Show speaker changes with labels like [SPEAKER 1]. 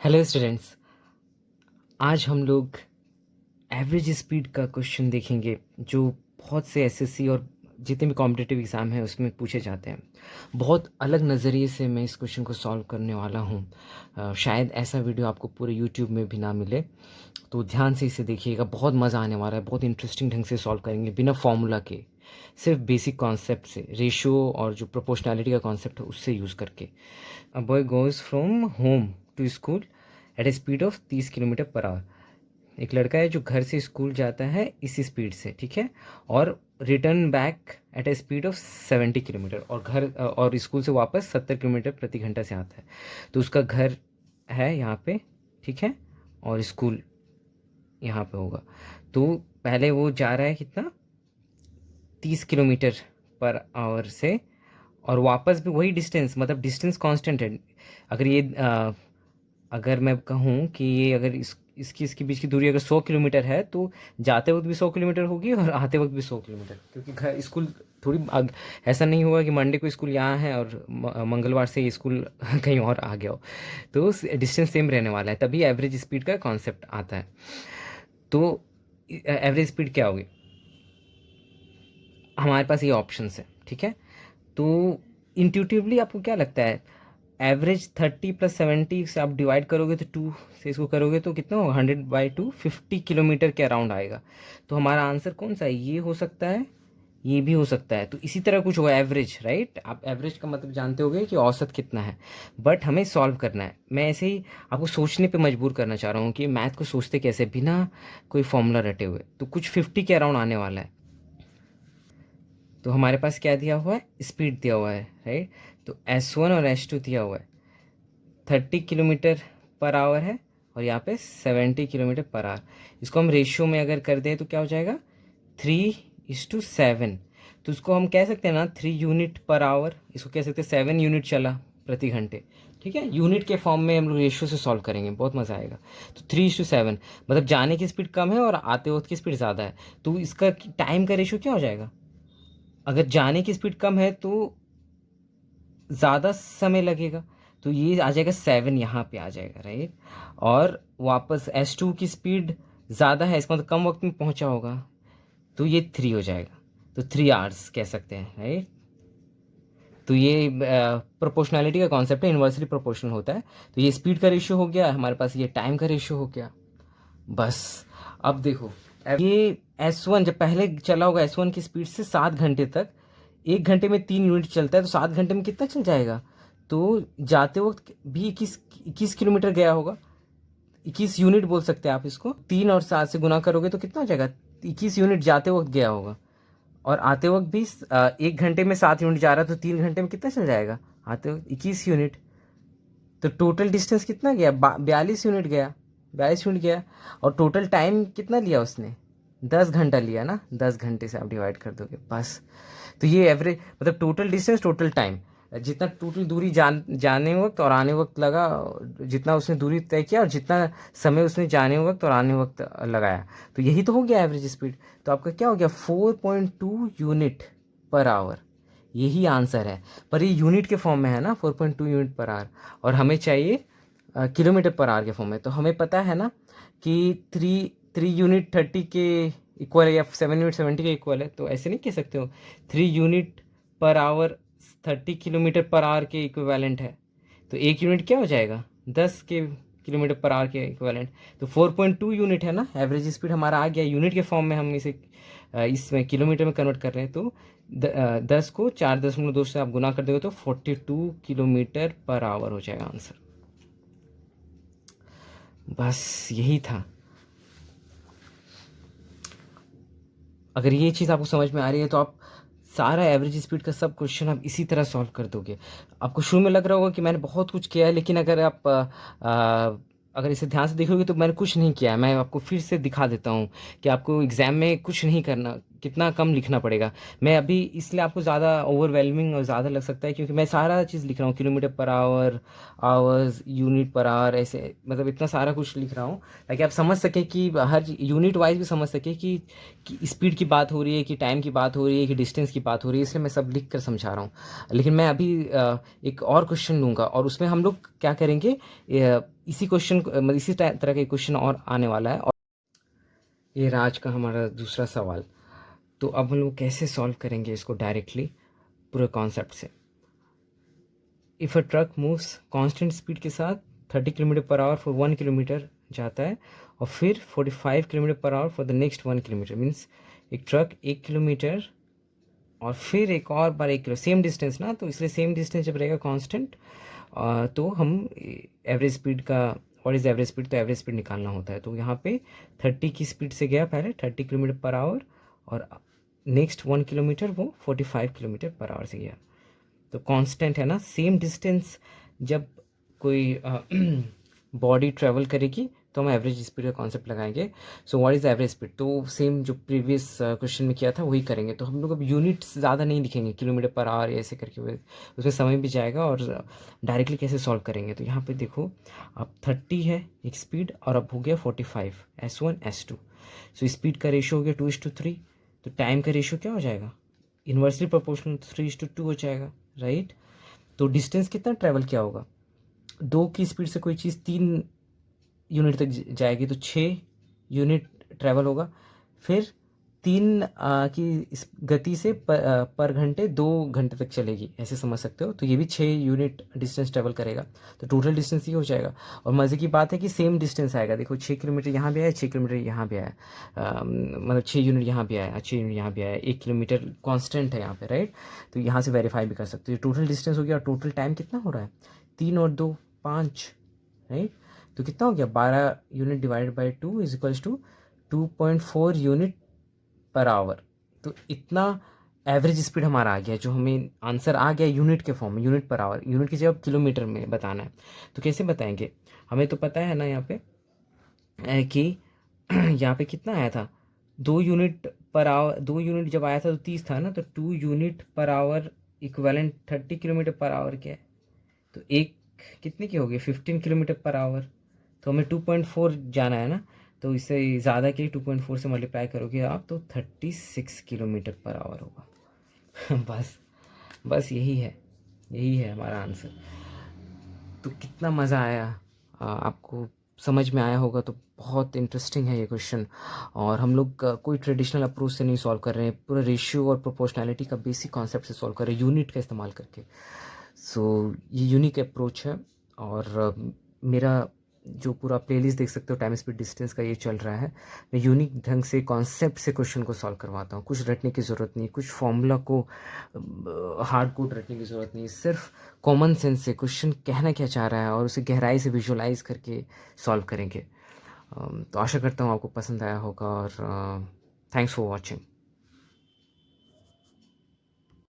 [SPEAKER 1] Hello students, आज हम लोग एवरेज स्पीड का क्वेश्चन देखेंगे जो बहुत से एसएससी और जितने भी कॉम्पिटिटिव एग्ज़ाम हैं उसमें पूछे जाते हैं। बहुत अलग नज़रिए से मैं इस क्वेश्चन को सॉल्व करने वाला हूँ। शायद ऐसा वीडियो आपको पूरे यूट्यूब में भी ना मिले, तो ध्यान से इसे देखिएगा। बहुत मज़ा आने वाला है, बहुत इंटरेस्टिंग ढंग से सॉल्व करेंगे बिना फॉर्मूला के, सिर्फ बेसिक कॉन्सेप्ट से, रेशियो और जो प्रोपोर्शनैलिटी का कॉन्सेप्ट है उससे यूज़ करके। A boy goes from home to school at a speed of 30 kilometre per hour. एक लड़का है जो घर से स्कूल जाता है इसी स्पीड से, ठीक है, और return back at a speed of 70 kilometre, और और स्कूल से वापस 70 किलोमीटर प्रति घंटा से आता है। तो उसका घर है यहाँ पे, ठीक है, और स्कूल यहाँ पे होगा। तो पहले वो जा रहा है कितना, 30 किलोमीटर पर आवर से, और वापस भी वही डिस्टेंस, मतलब डिस्टेंस कांस्टेंट है। अगर ये अगर मैं कहूँ कि ये अगर इसकी बीच की दूरी अगर 100 किलोमीटर है, तो जाते वक्त भी 100 किलोमीटर होगी और आते वक्त भी 100 किलोमीटर, क्योंकि घर स्कूल थोड़ी ऐसा नहीं होगा कि मंडे को स्कूल यहाँ है और मंगलवार से ये स्कूल कहीं और आ गया हो। तो डिस्टेंस सेम रहने वाला है, तभी एवरेज स्पीड का कॉन्सेप्ट आता है। तो एवरेज स्पीड क्या होगी, हमारे पास ये ऑप्शंस है, ठीक है। तो इंट्यूटिवली आपको क्या लगता है, एवरेज 30 + 70 से आप डिवाइड करोगे तो 2 से इसको करोगे तो कितना होगा, 100/2, 50 किलोमीटर के अराउंड आएगा। तो हमारा आंसर कौन सा है, ये हो सकता है, ये भी हो सकता है। तो इसी तरह कुछ होगा एवरेज, राइट। आप एवरेज का मतलब जानते होगे कि औसत कितना है, बट हमें सॉल्व करना है। मैं ऐसे ही आपको सोचने पे मजबूर करना चाह रहा हूँ कि मैथ को सोचते कैसे बिना कोई फॉर्मूला रटे हुए। तो कुछ 50 के अराउंड आने वाला है। तो हमारे पास क्या दिया हुआ है, स्पीड दिया हुआ है, राइट। तो S1 और S2 दिया हुआ है, 30 किलोमीटर पर आवर है, और यहाँ पे 70 किलोमीटर पर आवर। इसको हम रेशियो में अगर कर दें तो क्या हो जाएगा, 3:7। तो उसको हम कह सकते हैं ना 3 यूनिट पर आवर, इसको कह सकते हैं 7 यूनिट चला प्रति घंटे, ठीक है। यूनिट के फॉर्म में हम लोग रेशियो से सॉल्व करेंगे, बहुत मज़ा आएगा। तो 3:7 मतलब जाने की स्पीड कम है और आते वक्त की स्पीड ज़्यादा है, तो इसका टाइम का रेशियो क्या हो जाएगा, अगर जाने की स्पीड कम है तो ज़्यादा समय लगेगा, तो ये आ जाएगा 7, यहाँ पे आ जाएगा, राइट। और वापस S2 की स्पीड ज़्यादा है, इसका मतलब कम वक्त में पहुँचा होगा, तो ये 3 हो जाएगा। तो 3 आवर्स कह सकते हैं, राइट। तो ये प्रोपोर्शनैलिटी का कॉन्सेप्ट है, इन्वर्सली प्रोपोर्शनल होता है। तो ये स्पीड का रेशियो हो गया हमारे पास, ये टाइम का रेशियो हो गया। बस अब देखो, ये S1 जब पहले चला होगा S1 की स्पीड से 7 घंटे तक, 1 घंटे में 3 यूनिट चलता है, तो 7 घंटे में कितना चल जाएगा। तो जाते वक्त भी 21 किलोमीटर गया होगा, 21 यूनिट बोल सकते हैं आप इसको। 3 और 7 से गुना करोगे तो कितना हो जाएगा, 21 यूनिट जाते वक्त गया होगा, और आते वक्त भी 1 घंटे में 7 यूनिट जा रहा है, तो 3 घंटे में कितना चल जाएगा, आते वक्त 21 यूनिट। तो टोटल डिस्टेंस कितना गया, 42 यूनिट गया, 42 यूनिट गया। और टोटल टाइम कितना लिया उसने, 10 घंटा लिया ना, 10 घंटे से आप डिवाइड कर दोगे बस। तो ये एवरेज मतलब टोटल डिस्टेंस, टोटल टाइम, जितना टोटल दूरी जाने वक्त और आने वक्त लगा, जितना उसने दूरी तय किया और जितना समय उसने जाने वक्त और आने वक्त लगाया, तो यही तो हो गया एवरेज स्पीड। तो आपका क्या हो गया, 4.2 यूनिट पर आवर, यही आंसर है। पर ये यूनिट के फॉर्म में है ना, 4.2 यूनिट पर आवर, और हमें चाहिए किलोमीटर पर आवर के फॉर्म में। तो हमें पता है ना कि 3 यूनिट 30 के इक्वल है, या 7 यूनिट 70 के इक्वल है। तो ऐसे नहीं कह सकते हो, 3 unit per our 30 kilometre per our के इक्विवेलेंट है। तो 1 यूनिट क्या हो जाएगा, 10 के किलोमीटर पर आवर के इक्विवेलेंट। तो 4.2 यूनिट है ना, एवरेज स्पीड हमारा आ गया यूनिट के फॉर्म में। हम इसे इसमें किलोमीटर में कन्वर्ट कर रहे हैं, तो 10 को 4.2 से आप गुना कर दोगे तो 42 किलोमीटर पर आवर हो जाएगा आंसर। बस यही था। अगर ये चीज़ आपको समझ में आ रही है तो आप सारा एवरेज स्पीड का सब क्वेश्चन आप इसी तरह सॉल्व कर दोगे। आपको शुरू में लग रहा होगा कि मैंने बहुत कुछ किया है, लेकिन अगर आप अगर इसे ध्यान से देखोगे तो मैंने कुछ नहीं किया है। मैं आपको फिर से दिखा देता हूँ कि आपको एग्ज़ाम में कुछ नहीं करना, कितना कम लिखना पड़ेगा। मैं अभी इसलिए आपको ज़्यादा ओवरवेलमिंग और ज़्यादा लग सकता है क्योंकि मैं सारा चीज़ लिख रहा हूँ, kilometre per our, hours, unit per our, ऐसे मतलब इतना सारा कुछ लिख रहा हूँ ताकि आप समझ सकें कि हर यूनिट वाइज भी समझ सकें कि स्पीड की बात हो रही है, कि टाइम की बात हो रही है, कि डिस्टेंस की बात हो रही है, इसलिए मैं सब लिख कर समझा रहा हूँ। लेकिन मैं अभी एक और क्वेश्चन लूँगा और उसमें हम लोग क्या करेंगे, इसी क्वेश्चन मतलब इसी तरह के क्वेश्चन और आने वाला है। और ये रहा आज का हमारा दूसरा सवाल। तो अब हम लोग कैसे सॉल्व करेंगे इसको डायरेक्टली पूरे कॉन्सेप्ट से। If a truck moves constant speed के साथ 30 kilometre per hour for 1 kilometre जाता है और फिर 45 kilometre per hour for the next 1 kilometre, means एक ट्रक 1 किलोमीटर और फिर एक और बार 1 किलो, सेम डिस्टेंस ना, तो इसलिए सेम डिस्टेंस जब रहेगा कांस्टेंट तो हम एवरेज स्पीड का, व्हाट इज़ एवरेज स्पीड, तो एवरेज स्पीड निकालना होता है। तो यहाँ पे 30 की स्पीड से गया पहले 30 किलोमीटर पर आवर और नेक्स्ट 1 किलोमीटर वो 45 किलोमीटर पर आवर से गया। तो कांस्टेंट है ना, सेम डिस्टेंस जब कोई बॉडी ट्रेवल करेगी तो हम एवरेज स्पीड का कॉन्सेप्ट लगाएंगे। So what is average speed, तो सेम जो प्रीवियस क्वेश्चन में किया था वही करेंगे। तो हम लोग अब यूनिट्स ज़्यादा नहीं लिखेंगे, किलोमीटर पर आवर ऐसे करके उसमें समय भी जाएगा और डायरेक्टली कैसे सॉल्व करेंगे। तो यहाँ पे देखो, अब 30 है एक स्पीड और अब हो गया 45, S1 S2। सो स्पीड का रेशियो हो गया 2:3। तो टाइम का रेशियो क्या हो जाएगा, इन्वर्सली प्रोपोर्शनल 3:2 हो जाएगा, राइट। तो डिस्टेंस कितना ट्रैवल किया होगा, 2 की स्पीड से कोई चीज़ 3 यूनिट तक जाएगी तो 6 यूनिट ट्रैवल होगा। फिर 3 की इस गति से पर घंटे 2 घंटे तक चलेगी, ऐसे समझ सकते हो। तो ये भी 6 यूनिट डिस्टेंस ट्रैवल करेगा, तो टोटल डिस्टेंस ये हो जाएगा। और मज़े की बात है कि सेम डिस्टेंस आएगा, देखो 6 किलोमीटर यहाँ भी आया, 6 किलोमीटर यहाँ भी आया, मतलब 6 यूनिट यहाँ भी आया, 6 यूनिट यहाँ भी आया, 1 किलोमीटर कॉन्स्टेंट है यहाँ पे, राइट। तो यहाँ से वेरीफाई भी कर सकते हो। टोटल डिस्टेंस हो गया, टोटल टाइम कितना हो रहा है, 3 और 2 5, राइट। तो कितना हो गया, 12 unit divided by 2 is equals to 2.4 unit per hour. तो इतना एवरेज स्पीड हमारा आ गया, जो हमें आंसर आ गया यूनिट के फॉर्म में, यूनिट पर आवर, यूनिट की जगह किलोमीटर में बताना है। तो कैसे बताएंगे, हमें तो पता है ना यहाँ पे कि यहाँ पे कितना आया था, 2 यूनिट पर आवर, 2 यूनिट जब आया था तो 30 था ना, तो 2 unit per our equivalent 30 kilometre per our क्या है, तो एक कितने की होगी 15 किलोमीटर पर आवर। तो हमें 2.4 जाना है ना, तो इससे ज़्यादा के 2.4 से मल्टीप्लाई करोगे आप तो 36 किलोमीटर पर आवर होगा। बस यही है हमारा आंसर। तो कितना मज़ा आया, आपको समझ में आया होगा। तो बहुत इंटरेस्टिंग है ये क्वेश्चन। और हम लोग कोई ट्रेडिशनल अप्रोच से नहीं सॉल्व कर रहे हैं, पूरा रेशियो और प्रोपोर्शनैलिटी का बेसिक कॉन्सेप्ट से सॉल्व कर रहे हैं, यूनिट का इस्तेमाल करके। सो ये यूनिक अप्रोच है। और मेरा जो पूरा प्लेलिस्ट देख सकते हो टाइम स्पीड डिस्टेंस का, ये चल रहा है। मैं यूनिक ढंग से कॉन्सेप्ट से क्वेश्चन को सॉल्व करवाता हूँ, कुछ रटने की ज़रूरत नहीं, कुछ फॉर्मूला को हार्ड कोड रटने की ज़रूरत नहीं, सिर्फ कॉमन सेंस से क्वेश्चन कहना क्या चाह रहा है और उसे गहराई से विजुअलाइज करके सॉल्व करेंगे। तो आशा करता हूँ आपको पसंद आया होगा और थैंक्स फॉर वॉचिंग।